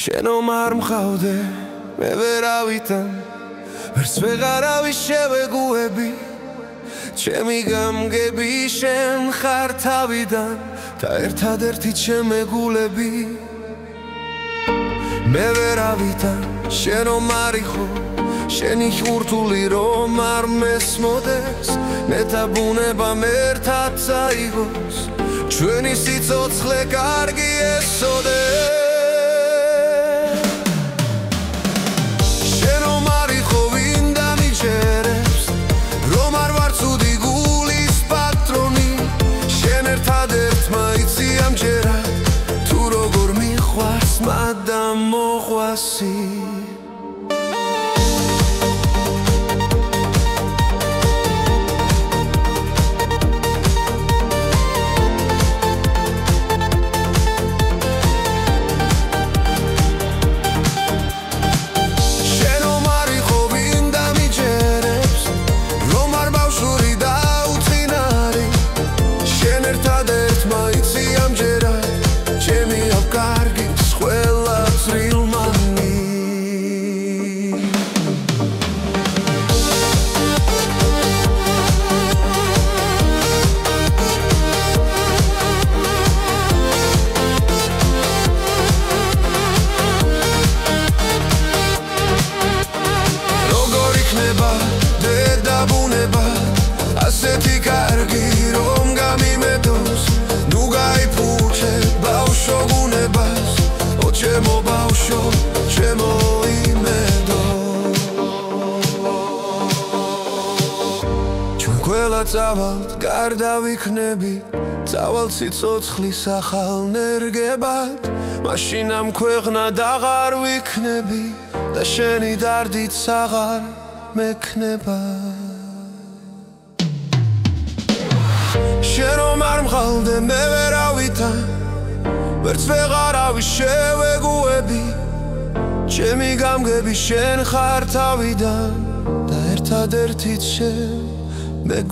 შენო არ მყავდე მე ვერავიდან ვერც ვეღარავის შევეგუები ჩემი გამგები შენ ხარ თავიდან და ერთადერთი ჩემეგულები მე ვერავიდან შენო მარიხო შენი ხურთული რომ არ მესმოდეს მეთა ბუნებამ ერთად წაიღოს ჩვენი სიცოცხლე კარგი ესოდეს შენო მარიხო ვინ დამიჯერებს რომ არ ვარ ცუდი გულის პატრონი შენ ერთადერთ მაიცი ამჯერად თუ როგორ მიყვარს მადამ მოყვასი ასეთი კარგი რომ გამიმედოს ნუ გაიფუჩე ბავშვო გუნებას ო ჩემო ბავშვო ჩემო იმედო ჩვენ ყველა წავალთ გარდა ვიქნებით წავალ სიცოცხლის ახალ ნერგებად მაშინ ამ ქვეყნად აღარ ვიქნები და შენი დარდიც აღარ მექნება შენ რომ არ მყავდე მე ვერავიდან ვერც ვეღარავის შევეგუები ჩემი გამგები შენ ხარ თავიდან და ერთადერთი ჩემეგულები